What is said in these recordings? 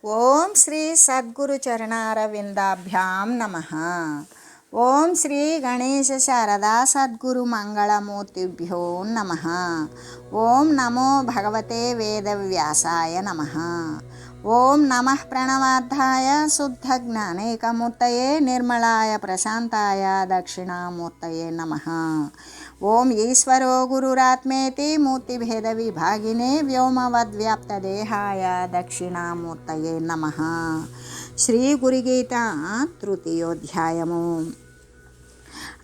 ఓం శ్రీ సద్గురు చరణారవిందాభ్యాం నమః. ఓం శ్రీ గణేశ శారదా సద్గురు మంగళమూర్తిభ్యో నమః. ఓం నమో భగవతే వేదవ్యాసాయ నమః. ఓం నమః ప్రణవార్థాయ శుద్ధ జ్ఞానైకమూర్తయే నిర్మలాయ ప్రశాంతాయ దక్షిణామూర్తయే నమః. ఓం ఈశ్వరో గురురాత్మేతి మూర్తిభేద విభాగినే వ్యోమవద్వ్యాప్తదేహాయ దక్షిణామూర్తయే నమః. శ్రీ గురుగీత తృతీయోధ్యాయము.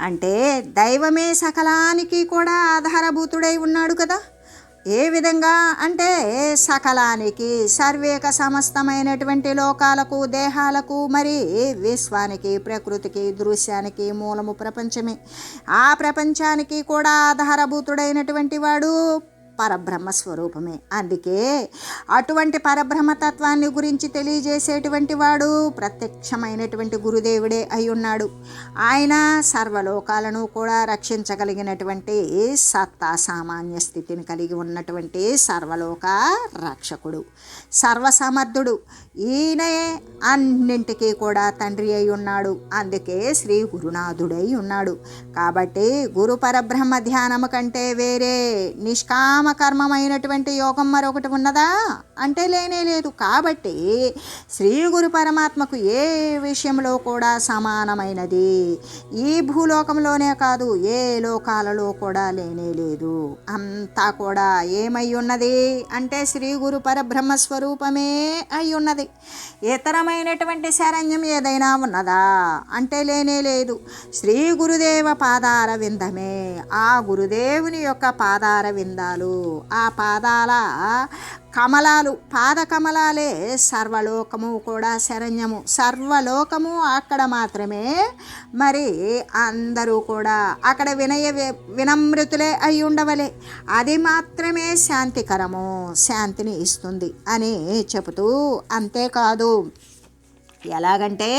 అంటే దైవమే సకలానికి కూడా ఆధారభూతుడై ఉన్నాడు కదా. ఏ విధంగా అంటే సకలానికి, సర్వేక సమస్తమైనటువంటి లోకాలకు, దేహాలకు, మరి విశ్వానికి, ప్రకృతికి, దృశ్యానికి మూలము ప్రపంచమే. ఆ ప్రపంచానికి కూడా ఆధారభూతుడైనటువంటి వాడు పరబ్రహ్మ స్వరూపమే. అందుకే అటువంటి పరబ్రహ్మతత్వాన్ని గురించి తెలియజేసేటువంటి వాడు ప్రత్యక్షమైనటువంటి గురుదేవుడే అయి ఉన్నాడు. ఆయన సర్వలోకాలను కూడా రక్షించగలిగినటువంటి సత్తా, సామాన్య స్థితిని కలిగి ఉన్నటువంటి సర్వలోక రక్షకుడు, సర్వసమర్థుడు. ఈయనే అన్నింటికీ కూడా తండ్రి అయి ఉన్నాడు. అందుకే శ్రీ గురునాథుడై ఉన్నాడు. కాబట్టి గురు పరబ్రహ్మ ధ్యానము కంటే వేరే నిష్కామ కర్మమైనటువంటి యోగం మరొకటి ఉన్నదా అంటే లేనే లేదు. కాబట్టి శ్రీ గురు పరమాత్మకు ఏ విషయంలో కూడా సమానమైనది ఈ భూలోకంలోనే కాదు, ఏ లోకాలలో కూడా లేనే లేదు. అంతా కూడా ఏమై ఉన్నది అంటే శ్రీ గురు పరబ్రహ్మ స్వరూపమే అయి ఉన్నది. ఇతరమైనటువంటి శరణ్యం ఏదైనా ఉన్నదా అంటే లేనే లేదు. శ్రీ గురుదేవ పాదార విందమే, ఆ గురుదేవుని యొక్క పాదార విందాలు, ఆ పాదాల కమలాలు, పాద కమలాలే సర్వలోకము కూడా శరణ్యము. సర్వలోకము అక్కడ మాత్రమే. మరి అందరూ కూడా అక్కడ వినమ్రతులే అయి ఉండవలే. అది మాత్రమే శాంతికరము, శాంతిని ఇస్తుంది అని చెబుతూ, అంతేకాదు ఎలాగంటే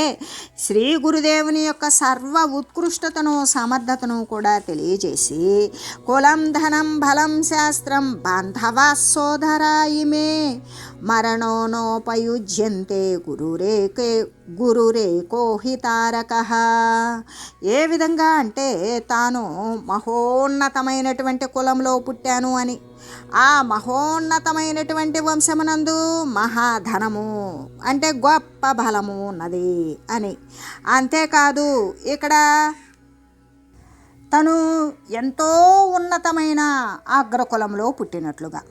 శ్రీ గురుదేవుని యొక్క సర్వ ఉత్కృష్టతను, సమర్థతను కూడా తెలియజేసి, కులం ధనం బలం శాస్త్రం బాంధవా సోదరా ఇమే మరణోనోపయుజ్యంతే గురురేకో హితారకః. ఏ విధంగా అంటే తాను మహోన్నతమైనటువంటి కులంలో పుట్టాను అని, ఆ మహోన్నతమైనటువంటి వంశమునందు మహాధనము అంటే గొప్ప బలము ఉన్నది అని. అంతేకాదు ఇక్కడ తను ఎంతో ఉన్నతమైన అగ్రకులంలో పుట్టినట్లుగా.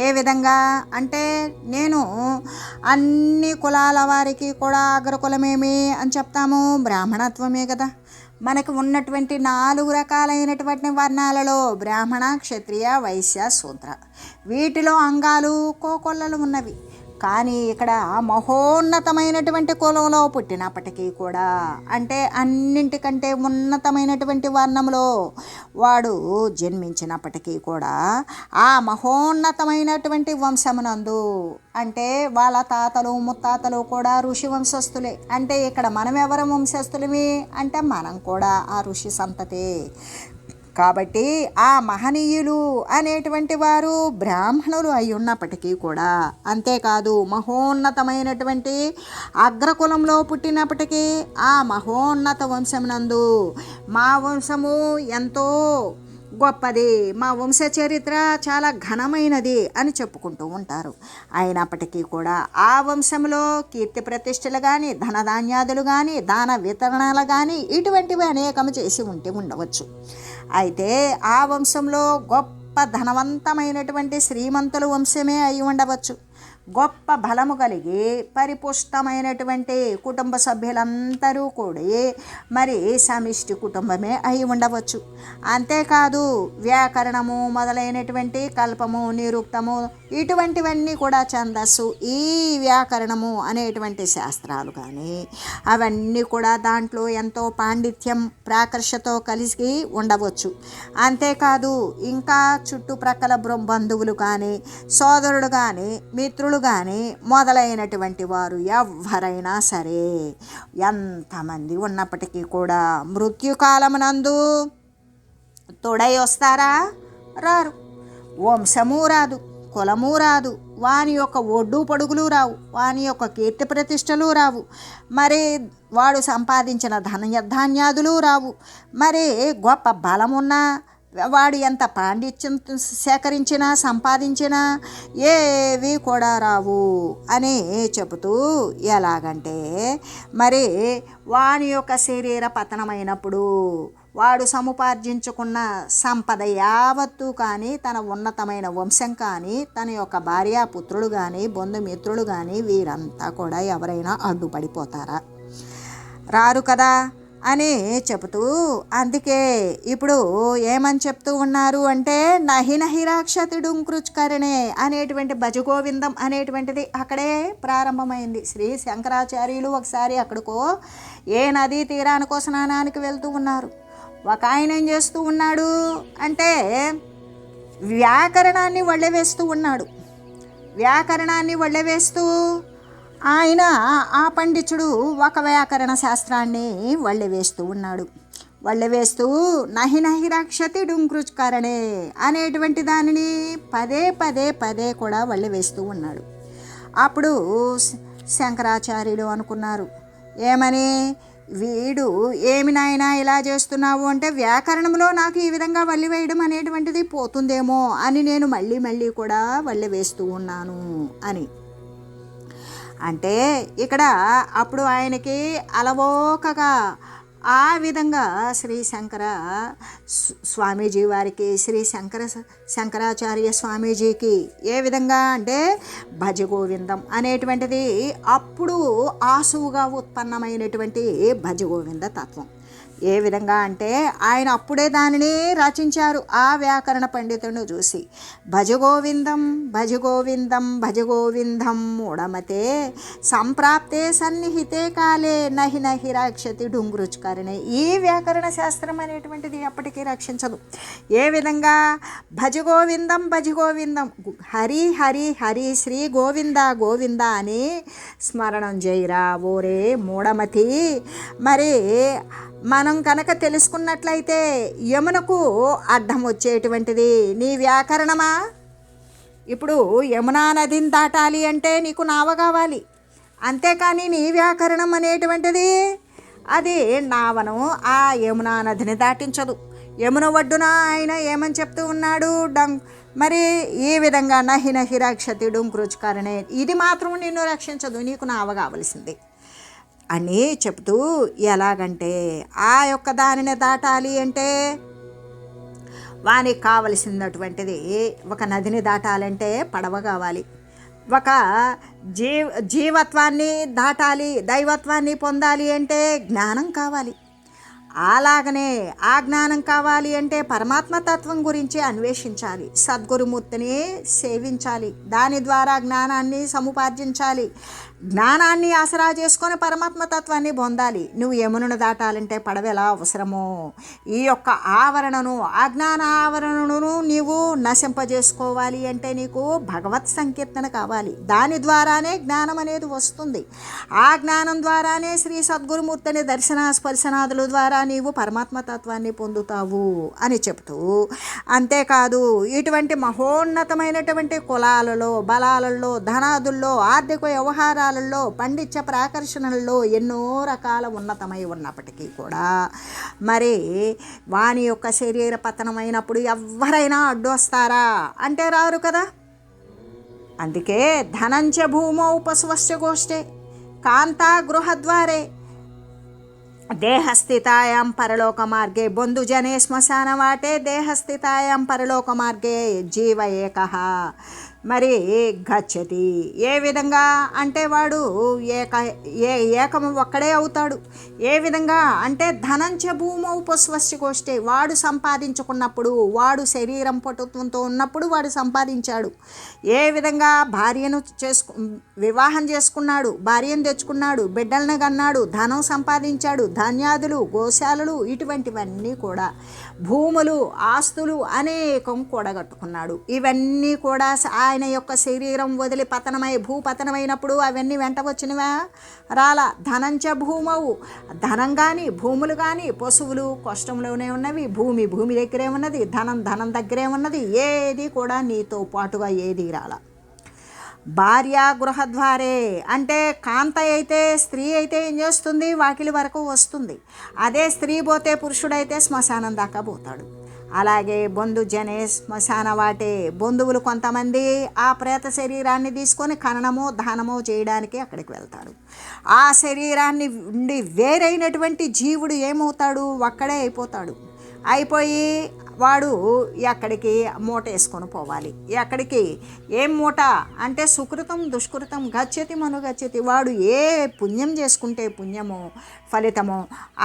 ఏ విధంగా అంటే నేను అన్ని కులాల వారికి కూడా అగ్రకులమేమి అని చెప్తాము, బ్రాహ్మణత్వమే కదా. మనకు ఉన్నటువంటి 4 రకాలైనటువంటి వర్ణాలలో బ్రాహ్మణ, క్షత్రియ, వైశ్య, శూద్ర, వీటిలో అంగాలు కోకొల్లలు ఉన్నవి. కానీ ఇక్కడ మహోన్నతమైనటువంటి కులంలో పుట్టినప్పటికీ కూడా, అంటే అన్నింటికంటే ఉన్నతమైనటువంటి వర్ణంలో వాడు జన్మించినప్పటికీ కూడా, ఆ మహోన్నతమైనటువంటి వంశమునందు అంటే వాళ్ళ తాతలు ముత్తాతలు కూడా ఋషి వంశస్థులే. అంటే ఇక్కడ మనం ఎవరు వంశస్థులమి అంటే మనం కూడా ఆ ఋషి సంతతే. కాబట్టి ఆ మహనీయులు అనేటువంటి వారు బ్రాహ్మణులు అయి ఉన్నప్పటికీ కూడా, అంతేకాదు మహోన్నతమైనటువంటి అగ్రకులంలో పుట్టినప్పటికీ ఆ మహోన్నత వంశమునందు మా వంశము ఎంతో గొప్పది, మా వంశ చరిత్ర చాలా ఘనమైనది అని చెప్పుకుంటూ ఉంటారు. అయినప్పటికీ కూడా ఆ వంశంలో కీర్తి ప్రతిష్టలు కానీ, ధనధాన్యాదులు కానీ, దాన వితరణలు కానీ ఇటువంటివి అనేకము చేసి ఉండవచ్చు. అయితే ఆ వంశంలో గొప్ప ధనవంతమైనటువంటి శ్రీమంతుల వంశమే అయి ఉండవచ్చు. గొప్ప బలము కలిగి పరిపుష్టమైనటువంటి కుటుంబ సభ్యులందరూ కూడి మరి సమిష్టి కుటుంబమే అయి ఉండవచ్చు. అంతేకాదు వ్యాకరణము మొదలైనటువంటి కల్పము, నిరుక్తము ఇటువంటివన్నీ కూడా, ఛందస్సు, ఈ వ్యాకరణము అనేటువంటి శాస్త్రాలు కానీ అవన్నీ కూడా దాంట్లో ఎంతో పాండిత్యం, ప్రాకర్షతో కలిసి ఉండవచ్చు. అంతేకాదు ఇంకా చుట్టుప్రక్కల బంధువులు కానీ, సోదరుడు కానీ, మిత్రులు కానీ మొదలైనటువంటి వారు ఎవరైనా సరే, ఎంతమంది ఉన్నప్పటికీ కూడా మృత్యుకాలమునందు తోడై వస్తారా? రారు. వంశము రాదు, కులము రాదు, వాని యొక్క ఒడ్డు పొడుగులు రావు, వాని యొక్క కీర్తి ప్రతిష్టలు రావు, మరి వాడు సంపాదించిన ధాన్యాదులు రావు, మరి గొప్ప బలమున్నా వాడు ఎంత పాండిత్యం సేకరించినా సంపాదించినా ఏవి కూడా రావు అని చెబుతూ, ఎలాగంటే మరి వాని యొక్క శరీర పతనమైనప్పుడు వాడు సముపార్జించుకున్న సంపద యావత్తు కానీ, తన ఉన్నతమైన వంశం కానీ, తన యొక్క భార్యాపుత్రులు కానీ, బంధుమిత్రులు కానీ వీరంతా కూడా ఎవరైనా అడ్డుపడిపోతారా? రారు కదా అని చెబుతూ, అందుకే ఇప్పుడు ఏమని చెప్తూ ఉన్నారు అంటే, నహిరాక్షతిడుంకృచ్కరణే అనేటువంటి భజగోవిందం అనేటువంటిది అక్కడే ప్రారంభమైంది. శ్రీ శంకరాచార్యులు ఒకసారి అక్కడికో ఏ నదీ తీరానికో స్నానానికి వెళ్తూ ఉన్నారు. ఒక ఆయన ఏం చేస్తూ ఉన్నాడు అంటే వ్యాకరణాన్ని వళ్ళవేస్తూ ఉన్నాడు. వ్యాకరణాన్ని వళ్ళవేస్తూ ఆయన ఆ పండితుడు ఒక వ్యాకరణ శాస్త్రాన్ని వళ్ళవేస్తూ ఉన్నాడు. వళ్ళవేస్తూ నహిరాక్షతి డుంకృచ్కరణే అనేటువంటి దానిని పదే పదే పదే కూడా వళ్ళవేస్తూ ఉన్నాడు. అప్పుడు శంకరాచార్యులు అనుకున్నారు, ఏమని, వీడు ఏమి నాయనా ఇలా చేస్తున్నావు అంటే, వ్యాకరణంలో నాకు ఈ విధంగా వల్లి వేయడం అనేటువంటిది పోతుందేమో అని నేను మళ్ళీ మళ్ళీ కూడా వల్లి వేస్తూ ఉన్నాను అని. అంటే ఇక్కడ అప్పుడు ఆయనకి అలవోకగా ఆ విధంగా శ్రీ శంకర స్వామీజీ వారికి, శ్రీ శంకరాచార్య స్వామీజీకి ఏ విధంగా అంటే భజగోవిందం అనేటువంటిది అప్పుడు ఆసువుగా ఉత్పన్నమైనటువంటి భజగోవింద తత్వం. ఏ విధంగా అంటే ఆయన అప్పుడే దానిని రచించారు. ఆ వ్యాకరణ పండితుడిని చూసి భజగోవిందం భజగోవిందం భజగోవిందం మూఢమతే సంప్రాప్తే సన్నిహితే కాలే నహి రక్షతి డుంగృచ్కరణే. ఈ వ్యాకరణ శాస్త్రం అనేటువంటిది ఎప్పటికీ రక్షించదు. ఏ విధంగా భజగోవిందం భజగోవిందం హరి హరి హరి శ్రీ గోవింద గోవింద అని స్మరణం చేయరా ఓరే మూఢమతి. మరి మనం కనుక తెలుసుకున్నట్లయితే యమునకు అడ్డం వచ్చేటువంటిది నీ వ్యాకరణమా? ఇప్పుడు యమునా నదిని దాటాలి అంటే నీకు నావ కావాలి, అంతేకాని నీ వ్యాకరణం అనేటువంటిది అది నావను ఆ యమునా నదిని దాటించదు. యమున ఒడ్డున ఆయన ఏమని చెప్తూ ఉన్నాడు, మరి ఈ విధంగా నహి రక్షతి డుంకృచ్కరణే, ఇది మాత్రం నిన్ను రక్షించదు, నీకు నావ కావలసింది అని చెప్తూ, ఎలాగంటే ఆ యొక్క దానిని దాటాలి అంటే వానికి కావలసినటువంటిది, ఒక నదిని దాటాలంటే పడవ కావాలి, ఒక జీవత్వాన్ని దాటాలి, దైవత్వాన్ని పొందాలి అంటే జ్ఞానం కావాలి. అలాగనే ఆ జ్ఞానం కావాలి అంటే పరమాత్మతత్వం గురించి అన్వేషించాలి, సద్గురుమూర్తిని సేవించాలి, దాని ద్వారా జ్ఞానాన్ని సముపార్జించాలి, జ్ఞానాన్ని ఆసరా చేసుకొని పరమాత్మతత్వాన్ని పొందాలి. నువ్వు యమునను దాటాలంటే పడవ ఎలా అవసరమో ఈ యొక్క ఆవరణను, అజ్ఞాన ఆవరణను నీవు నశింపజేసుకోవాలి అంటే నీకు భగవత్ సంకీర్తన కావాలి. దాని ద్వారానే జ్ఞానం అనేది వస్తుంది. ఆ జ్ఞానం ద్వారానే శ్రీ సద్గురుమూర్తిని దర్శన స్పర్శనాదుల ద్వారా నీవు పరమాత్మతత్వాన్ని పొందుతావు అని చెప్తూ, అంతేకాదు ఇటువంటి మహోన్నతమైనటువంటి కులాలలో, బలాలలో, ధనాదుల్లో, ఆర్థిక వ్యవహారాలలో, పండిత్య ప్రాకర్షణల్లో ఎన్నో రకాల ఉన్నతమై ఉన్నప్పటికీ కూడా మరి వాని యొక్క శరీర పతనమైనప్పుడు ఎవరైనా అడ్డు వస్తారా అంటే రారు కదా. అందుకే ధనంచ భూమౌ పశువశ్చ గోష్ఠే కాంతా గృహద్వారే దేహస్థితాయాం పరలోక మార్గే బంధుజనే శ్మశానవాటే దేహస్థితాయాం పరలోక మార్గే జీవ ఏకః మరి గచ్చతి. ఏ విధంగా అంటే వాడు ఏకము ఒక్కడే అవుతాడు. ఏ విధంగా అంటే ధనంచ భూమౌ పశువశ్చ గోష్ఠే, వాడు సంపాదించుకున్నప్పుడు, వాడు శరీరం పటుత్వంతో ఉన్నప్పుడు వాడు సంపాదించాడు. ఏ విధంగా భార్యను వివాహం చేసుకున్నాడు, భార్యను తెచ్చుకున్నాడు, బిడ్డలను కన్నాడు, ధనం సంపాదించాడు, ధాన్యాదులు, గోశాలలు, ఇటువంటివన్నీ కూడా భూములు, ఆస్తులు అనేకం కూడగట్టుకున్నాడు. ఇవన్నీ కూడా ఆయన యొక్క శరీరం వదిలి భూపతనమైనప్పుడు అవన్నీ వెంట వచ్చినవా? రాలా. ధనంచ భూమవు, ధనం కానీ, భూములు కానీ, పశువులు కష్టంలోనే ఉన్నవి, భూమి దగ్గరే ఉన్నది, ధనం దగ్గరే ఉన్నది, ఏది కూడా నీతో పాటుగా ఏది రాలా. భార్య గృహద్వారే అంటే కాంత అయితే స్త్రీ అయితే ఏం చేస్తుంది, వాకిలి వరకు వస్తుంది. అదే స్త్రీ పోతే పురుషుడైతే శ్మశానం దాకా పోతాడు. అలాగే బంధుజనే శ్మశాన వాటే, బంధువులు కొంతమంది ఆ ప్రేత శరీరాన్ని తీసుకొని ఖననమో దానమో చేయడానికి అక్కడికి వెళ్తాడు. ఆ శరీరాన్ని ఉండి వేరైనటువంటి జీవుడు ఏమవుతాడు, ఒక్కడే అయిపోతాడు. అయిపోయి వాడు ఎక్కడికి మూట వేసుకొని పోవాలి. ఎక్కడికి ఏం మూట అంటే సుకృతం దుష్కృతం గచ్చతి మనుగచ్చతి. వాడు ఏ పుణ్యం చేసుకుంటే పుణ్యమో ఫలితమో,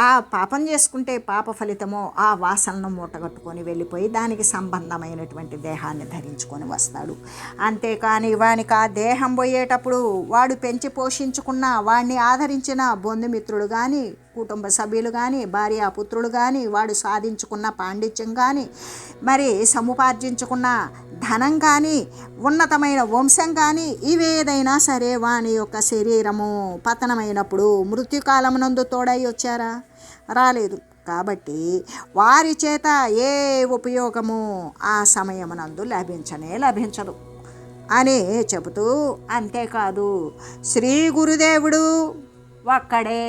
ఆ పాపం చేసుకుంటే పాప ఫలితమో ఆ వాసనను మూటగట్టుకొని వెళ్ళిపోయి దానికి సంబంధమైనటువంటి దేహాన్ని ధరించుకొని వస్తాడు. అంతేకాని వానికి ఆ దేహం పోయేటప్పుడు వాడు పెంచి పోషించుకున్న, వాడిని ఆదరించిన బంధుమిత్రుడు కానీ, కుటుంబ సభ్యులు కానీ, భార్యాపుత్రులు కానీ, వాడు సాధించుకున్న పాండిత్యం కానీ, మరి సముపార్జించుకున్న ధనం కానీ, ఉన్నతమైన వంశం కానీ, ఇవేదైనా సరే వాని యొక్క శరీరము పతనమైనప్పుడు మృత్యుకాలమునందు తోడై వచ్చారా, రాలేదు. కాబట్టి వారి చేత ఏ ఉపయోగము ఆ సమయమునందు లభించదు అని చెబుతూ, అంతేకాదు శ్రీ గురుదేవుడు ఒక్కడే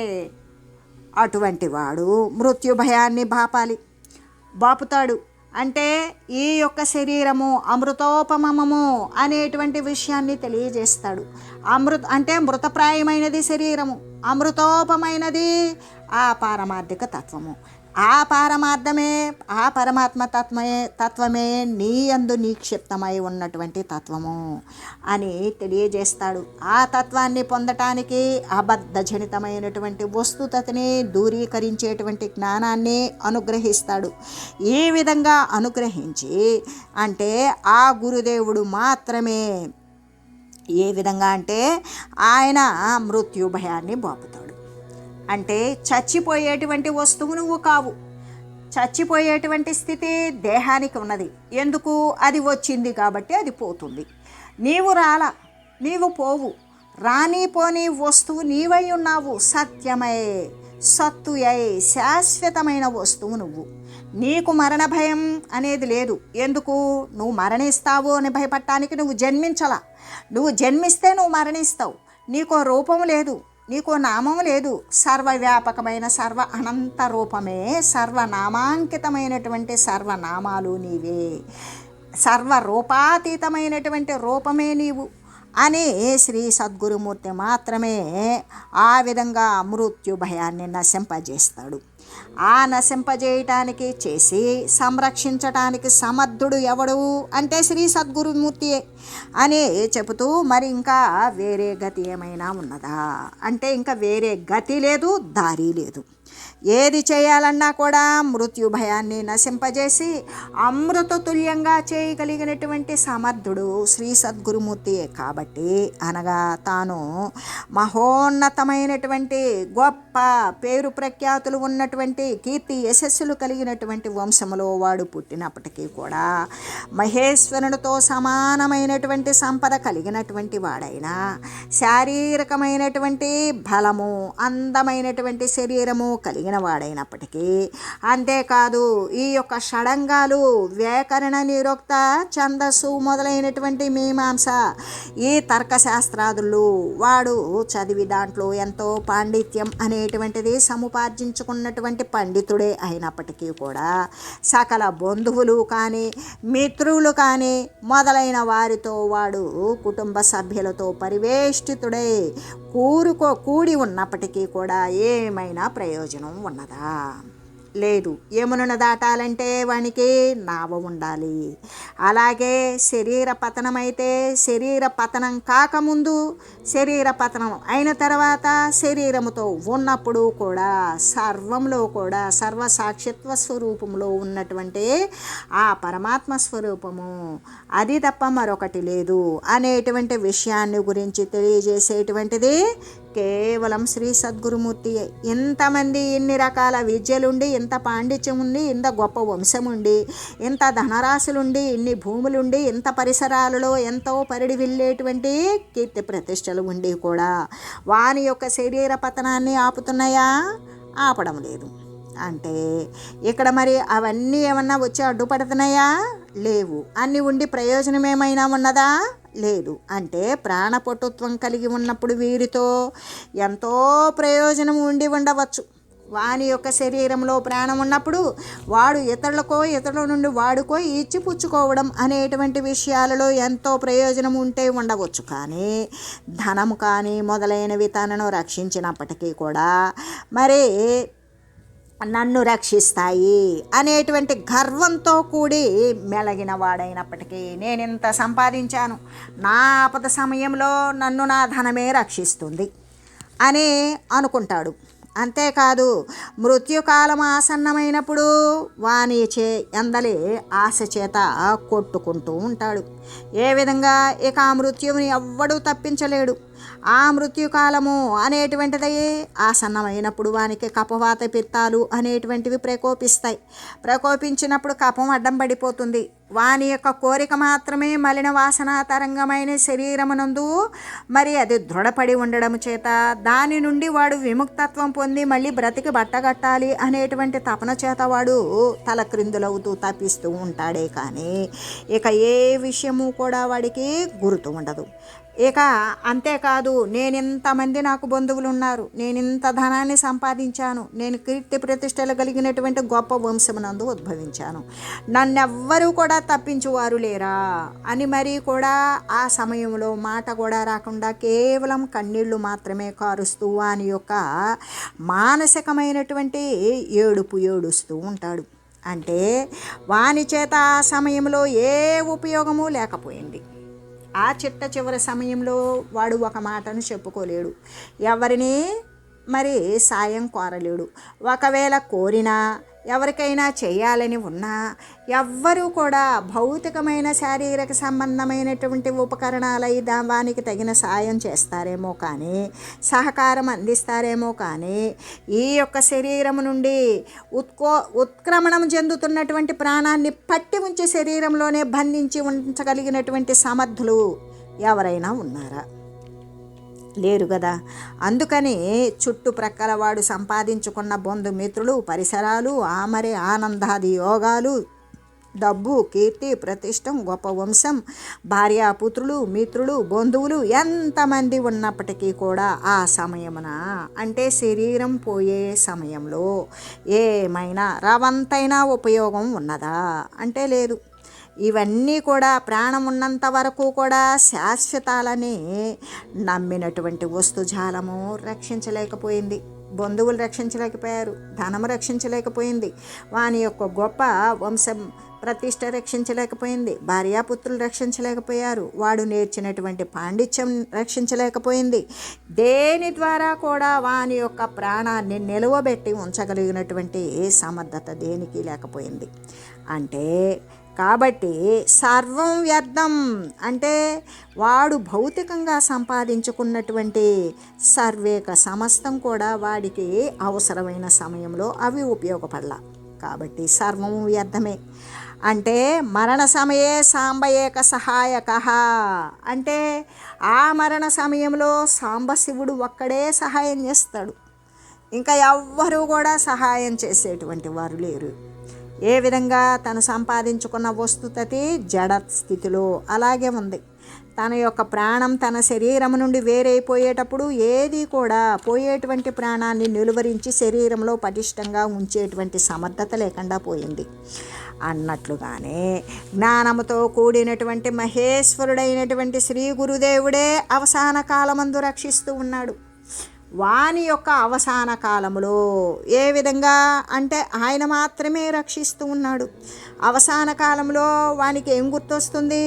అటువంటి వాడు మృత్యుభయాన్ని బాపుతాడు. అంటే ఈ యొక్క శరీరము అమృతోపమము అనేటువంటి విషయాన్ని తెలియజేస్తాడు. అంటే మృతప్రాయమైనది శరీరము, అమృతోపమైనది ఆ పారమార్థిక తత్వము. ఆ పారమార్థమే, ఆ పరమాత్మ తత్వమే నీ యందు నిక్షిప్తమై ఉన్నటువంటి తత్వము అని తెలియజేస్తాడు. ఆ తత్వాన్ని పొందటానికి అబద్ధజనితమైనటువంటి వస్తుతని దూరీకరించేటువంటి జ్ఞానాన్ని అనుగ్రహిస్తాడు. ఈ విధంగా అనుగ్రహించి అంటే ఆ గురుదేవుడు మాత్రమే ఏ విధంగా అంటే ఆయన మృత్యు భయాన్ని బాపుతాడు. అంటే చచ్చిపోయేటువంటి వస్తువు నువ్వు కావు. చచ్చిపోయేటువంటి స్థితి దేహానికి ఉన్నది. ఎందుకు, అది వచ్చింది కాబట్టి అది పోతుంది. నీవు రాలా, నీవు పోవు. రాని పోని వస్తువు నీవై ఉన్నావు. సత్యమై సత్తుయై శాశ్వతమైన వస్తువు నువ్వు. నీకు మరణ భయం అనేది లేదు. ఎందుకు, నువ్వు మరణిస్తావు అని భయపడటానికి నువ్వు జన్మించలా. నువ్వు జన్మిస్తే నువ్వు మరణిస్తావు. నీకో రూపం లేదు, నీకో నామం లేదు. సర్వవ్యాపకమైన సర్వ అనంత రూపమే, సర్వనామాంకితమైనటువంటి సర్వనామాలు నీవే, సర్వరూపాతీతమైనటువంటి రూపమే నీవు అని శ్రీ సద్గురుమూర్తి మాత్రమే ఆ విధంగా మృత్యు భయాన్ని నశింపజేస్తాడు. ఆ నశింపజేయటానికి చేసి సంరక్షించటానికి సమర్థుడు ఎవడు అంటే శ్రీ సద్గురుమూర్తియే అని చెబుతూ, మరి ఇంకా వేరే గతి ఏమైనా ఉన్నదా అంటే ఇంకా వేరే గతి లేదు, దారి లేదు. ఏది చేయాలన్నా కూడా మృత్యు భయాన్ని నశింపజేసి అమృత తుల్యంగా చేయగలిగినటువంటి సమర్థుడు శ్రీ సద్గురుమూర్తియే. కాబట్టి అనగా తాను మహోన్నతమైనటువంటి గొప్ప పేరు ప్రఖ్యాతులు ఉన్నటువంటి కీర్తి యశస్సులు కలిగినటువంటి వంశములో వాడు పుట్టినప్పటికీ కూడా మహేశ్వరునితో సమానమైనటువంటి సంపద కలిగినటువంటి వాడైనా, శారీరకమైనటువంటి బలము, అందమైనటువంటి శరీరము కలిగిన వాడైనప్పటికీ, అంతేకాదు ఈ యొక్క షడంగాలు, వ్యాకరణ, నిరుక్త, ఛందస్సు మొదలైనటువంటి మీమాంస, ఈ తర్కశాస్త్రాదులు వాడు చదివి దాంట్లో ఎంతో పాండిత్యం అనేటువంటిది సముపార్జించుకున్నటువంటి పండితుడే అయినప్పటికీ కూడా సకల బంధువులు కానీ, మిత్రులు కానీ మొదలైన వారితో వాడు కుటుంబ సభ్యులతో పరివేష్టితుడై కూడి ఉన్నప్పటికీ కూడా ఏమైనా ప్రయోజనం ఉన్నదా, లేదు. యమునను దాటాలంటే వానికి నావ ఉండాలి. అలాగే శరీర పతనం అయితే శరీర పతనం కాకముందు, శరీర పతనం అయిన తర్వాత, శరీరముతో ఉన్నప్పుడు కూడా సర్వంలో కూడా సర్వసాక్షిత్వ స్వరూపంలో ఉన్నటువంటి ఆ పరమాత్మ స్వరూపము అది తప్ప మరొకటి లేదు అనేటువంటి విషయాన్ని గురించి తెలియజేసేటువంటిది కేవలం శ్రీ సద్గురుమూర్తియే. ఇంతమంది ఇన్ని రకాల విద్యలుండి, ఇంత పాండిత్యం ఉండి, ఇంత గొప్ప వంశం ఉండి, ఇంత ధనరాశులుండి, ఇన్ని భూములుండి, ఇంత పరిసరాలలో ఎంతో పరిడి వెళ్ళేటువంటి కీర్తి ప్రతిష్టలు ఉండి కూడా వాని యొక్క శరీర పతనాన్ని ఆపుతున్నాయా, ఆపడం లేదు. అంటే ఇక్కడ మరి అవన్నీ ఏమన్నా వచ్చి అడ్డుపడుతున్నాయా, లేవు. అన్నీ ఉండి ప్రయోజనం ఏమైనా ఉన్నదా, లేదు. అంటే ప్రాణపటుత్వం కలిగి ఉన్నప్పుడు వీరితో ఎంతో ప్రయోజనం ఉండి ఉండవచ్చు. వాని యొక్క శరీరంలో ప్రాణం ఉన్నప్పుడు వాడు ఇతరుల నుండి వాడుకో ఇచ్చిపుచ్చుకోవడం అనేటువంటి విషయాలలో ఎంతో ప్రయోజనం ఉంటే ఉండవచ్చు. కానీ ధనము కానీ మొదలైనవి తనను రక్షించినప్పటికీ కూడా మరి నన్ను రక్షిస్తాయి అనేటువంటి గర్వంతో కూడి మెలగిన వాడైనప్పటికీ నేనింత సంపాదించాను, నా ఆపద సమయంలో నన్ను నా ధనమే రక్షిస్తుంది అని అనుకుంటాడు. అంతేకాదు మృత్యుకాలం ఆసన్నమైనప్పుడు వాని ఎందలే ఆశ చేత కొట్టుకుంటూ ఉంటాడు. ఏ విధంగా ఇక ఆ మృత్యువుని ఎవ్వడూ తప్పించలేడు. ఆ మృత్యుకాలము అనేటువంటిది ఆసన్నమైనప్పుడు వానికి కపవాత పిత్తాలు అనేటువంటివి ప్రకోపించినప్పుడు కపం అడ్డం పడిపోతుంది. వాని యొక్క కోరిక మాత్రమే మలిన వాసన తరంగమైన శరీరమునందు మరి అది దృఢపడి ఉండడం చేత దాని నుండి వాడు విముక్తత్వం పొంది మళ్ళీ బ్రతికి బట్టగట్టాలి అనేటువంటి తపన చేత వాడు తల క్రిందులవుతూ తప్పిస్తూ ఉంటాడే కానీ ఇక ఏ విషయము కూడా వాడికి గుర్తు ఉండదు. ఇక అంతేకాదు నేనింతమంది నాకు బంధువులు ఉన్నారు, నేను ఇంత ధనాన్ని సంపాదించాను, నేను కీర్తి ప్రతిష్టలు కలిగినటువంటి గొప్ప వంశమునందు ఉద్భవించాను, నన్నెవ్వరూ కూడా తప్పించువారు లేరా అని మరీ కూడా ఆ సమయంలో మాట కూడా రాకుండా కేవలం కన్నీళ్లు మాత్రమే కారుస్తూ వాని యొక్క మానసికమైనటువంటి ఏడుస్తూ ఉంటాడు. అంటే వాని చేత ఆ సమయంలో ఏ ఉపయోగము లేకపోయింది. ఆ చివరి సమయంలో వాడు ఒక మాటను చెప్పుకోలేడు, ఎవరిని మరి సాయం కోరలేడు. ఒకవేళ కోరినా ఎవరికైనా చేయాలని ఉన్నా ఎవ్వరూ కూడా భౌతికమైన శారీరక సంబంధమైనటువంటి ఉపకరణాలై వానికి తగిన సాయం చేస్తారేమో కానీ సహకారం అందిస్తారేమో కానీ ఈ యొక్క శరీరం నుండి ఉత్క్రమణం చెందుతున్నటువంటి ప్రాణాన్ని పట్టి ఉంచి శరీరంలోనే బంధించి ఉంచగలిగినటువంటి సమర్థులు ఎవరైనా ఉన్నారా? లేరు కదా. అందుకని చుట్టుప్రక్కల వాడు సంపాదించుకున్న బంధుమిత్రులు, పరిసరాలు, ఆమరి ఆనందాది యోగాలు, డబ్బు, కీర్తి, ప్రతిష్టం, గొప్ప వంశం, భార్యాపుత్రులు, మిత్రులు, బంధువులు ఎంతమంది ఉన్నప్పటికీ కూడా ఆ సమయమున అంటే శరీరం పోయే సమయంలో ఏమైనా రవంతైనా ఉపయోగం ఉన్నదా అంటే లేదు. ఇవన్నీ కూడా ప్రాణం ఉన్నంత వరకు కూడా శాశ్వతాలని నమ్మినటువంటి వస్తుజాలము రక్షించలేకపోయింది, బంధువులు రక్షించలేకపోయారు, ధనము రక్షించలేకపోయింది, వాని యొక్క గొప్ప వంశం ప్రతిష్ట రక్షించలేకపోయింది, భార్యాపుత్రులు రక్షించలేకపోయారు, వాడు నేర్చినటువంటి పాండిత్యం రక్షించలేకపోయింది. దేని ద్వారా కూడా వాని యొక్క ప్రాణాన్ని నిలువబెట్టి ఉంచగలిగినటువంటి సమర్థత దేనికి లేకపోయింది. అంటే కాబట్టి సర్వం వ్యర్థం అంటే వాడు భౌతికంగా సంపాదించుకున్నటువంటి సమస్తం కూడా వాడికి అవసరమైన సమయంలో అవి ఉపయోగపడలా. కాబట్టి సర్వము వ్యర్థమే. అంటే మరణ సమయే సాంబయేక సహాయక అంటే ఆ మరణ సమయంలో సాంబశివుడు ఒక్కడే సహాయం చేస్తాడు, ఇంకా ఎవ్వరూ కూడా సహాయం చేసేటువంటి వారు లేరు. ఏ విధంగా తను సంపాదించుకున్న వస్తుతతి జడ స్థితిలో అలాగే ఉంది. తన యొక్క ప్రాణం తన శరీరం నుండి వేరైపోయేటప్పుడు ఏది కూడా పోయేటువంటి ప్రాణాన్ని నిలువరించి శరీరంలో పటిష్టంగా ఉంచేటువంటి సమర్థత లేకుండా పోయింది. అన్నట్లుగానే జ్ఞానముతో కూడినటువంటి మహేశ్వరుడైనటువంటి శ్రీ గురుదేవుడే అవసాన కాలమందు రక్షిస్తూ ఉన్నాడు. వాని యొక్క అవసాన కాలములో ఏ విధంగా అంటే ఆయన మాత్రమే రక్షిస్తూ ఉన్నాడు. అవసాన కాలంలో వానికి ఏం గుర్తొస్తుంది?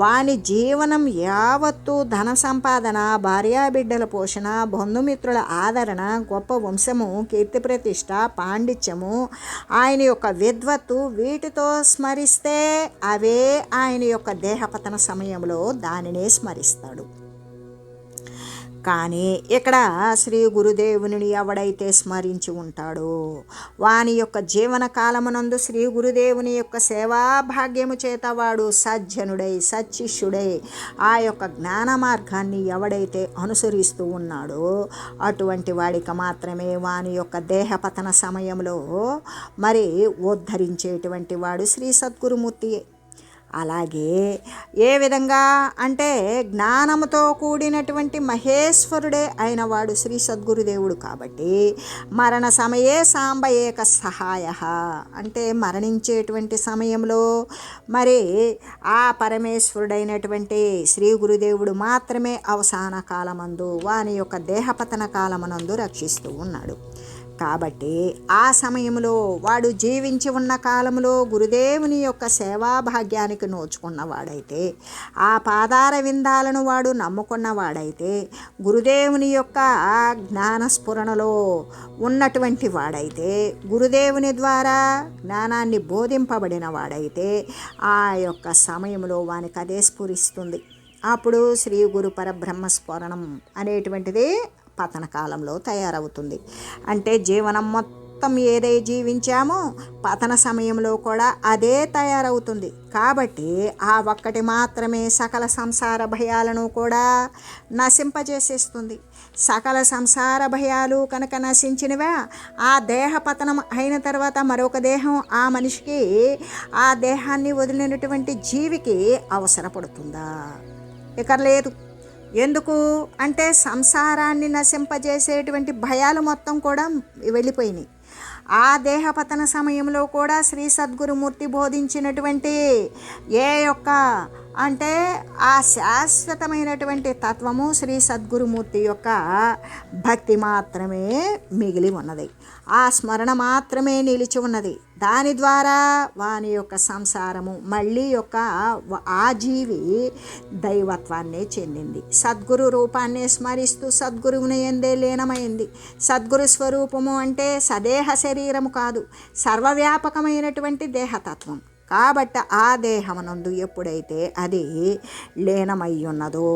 వాని జీవనం యావత్తు ధన సంపాదన, భార్యాబిడ్డల పోషణ, బంధుమిత్రుల ఆదరణ, గొప్ప వంశము, కీర్తి ప్రతిష్ట, పాండిత్యము, ఆయన యొక్క విద్వత్తు వీటితో స్మరిస్తే అవే ఆయన యొక్క దేహపతన సమయంలో దానినే స్మరిస్తాడు. కానీ ఇక్కడ శ్రీ గురుదేవుని ఎవడైతే స్మరించి ఉంటాడో వాని యొక్క జీవన కాలమునందు శ్రీ గురుదేవుని యొక్క సేవాభాగ్యము చేత వాడు సజ్జనుడై సచ్చిష్యుడై ఆ యొక్క జ్ఞాన మార్గాన్ని ఎవడైతే అనుసరిస్తూ ఉన్నాడో అటువంటి వాడికి మాత్రమే వాని యొక్క దేహపతన సమయంలో మరి ఉద్ధరించేటువంటి వాడు శ్రీ సద్గురుమూర్తియే. అలాగే ఏ విధంగా అంటే జ్ఞానముతో కూడినటువంటి మహేశ్వరుడే అయిన వాడు శ్రీ సద్గురుదేవుడు కాబట్టి మరణ సమయే సాంబ ఏక సహాయ అంటే మరణించేటువంటి సమయంలో మరి ఆ పరమేశ్వరుడైనటువంటి శ్రీ గురుదేవుడు మాత్రమే అవసాన కాలమందు వాని యొక్క దేహపతన కాలమునందు రక్షిస్తూ ఉన్నాడు. కాబట్టి ఆ సమయంలో వాడు జీవించి ఉన్న కాలంలో గురుదేవుని యొక్క సేవాభాగ్యానికి నోచుకున్నవాడైతే, ఆ పాదార విందాలను వాడు నమ్ముకున్నవాడైతే, గురుదేవుని యొక్క జ్ఞానస్ఫురణలో ఉన్నటువంటి వాడైతే, గురుదేవుని ద్వారా జ్ఞానాన్ని బోధింపబడిన వాడైతే ఆ యొక్క సమయంలో వానికి అదే స్ఫురిస్తుంది. అప్పుడు శ్రీ గురు పరబ్రహ్మ స్ఫురణం అనేటువంటిది పతన కాలంలో తయారవుతుంది. అంటే జీవనం మొత్తం ఏదై జీవించామో పతన సమయంలో కూడా అదే తయారవుతుంది. కాబట్టి ఆ ఒక్కటి మాత్రమే సకల సంసార భయాలను కూడా నశింపజేసేస్తుంది. సకల సంసార భయాలు కనుక నశించినవా, ఆ దేహ పతనం అయిన తర్వాత మరొక దేహం ఆ మనిషికి, ఆ దేహాన్ని వదిలినటువంటి జీవికి అవసరపడుతుందా? ఇక లేదు. ఎందుకు అంటే సంసారాన్ని నశింపజేసేటువంటి భయాలు మొత్తం కూడా వెళ్ళిపోయినాయి. ఆ దేహపతన సమయంలో కూడా శ్రీ సద్గురుమూర్తి బోధించినటువంటి ఏ యొక్క అంటే ఆ శాశ్వతమైనటువంటి తత్వము శ్రీ సద్గురుమూర్తి యొక్క భక్తి మాత్రమే మిగిలి ఉన్నది. ఆ స్మరణ మాత్రమే నిలిచి ఉన్నది. దాని ద్వారా వాని యొక్క సంసారము మళ్ళీ యొక్క ఆ జీవి దైవత్వాన్నే చెందింది. సద్గురు రూపాన్ని స్మరిస్తూ సద్గురువుని ఎందే లీనమైంది. సద్గురు స్వరూపము అంటే సదేహ శరీరము కాదు, సర్వవ్యాపకమైనటువంటి దేహతత్వం. కాబట్టి ఆ దేహమునందు ఎప్పుడైతే అది లీనమై ఉన్నదో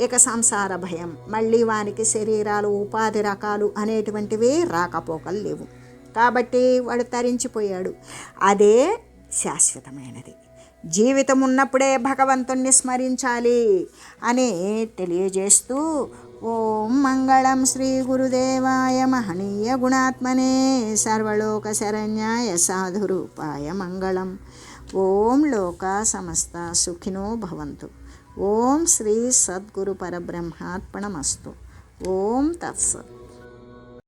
ఇక సంసార భయం, మళ్ళీ వానికి శరీరాలు ఉపాధి రకాలు అనేటువంటివి రాకపోకలు లేవు. కాబట్టి వాడు తరించిపోయాడు. అదే శాశ్వతమైనది. జీవితం ఉన్నప్పుడే భగవంతుణ్ణి స్మరించాలి అని తెలియజేస్తూ ఓం మంగళం శ్రీ గురుదేవాయ మహనీయ గుణాత్మనే సర్వలోక శరణ్యాయ సాధురూపాయ మంగళం. ఓం లోకా సమస్త సుఖినో భవంతు. ఓం శ్రీ సద్గురు పరబ్రహ్మార్పణమస్తు. ఓం తత్సత్.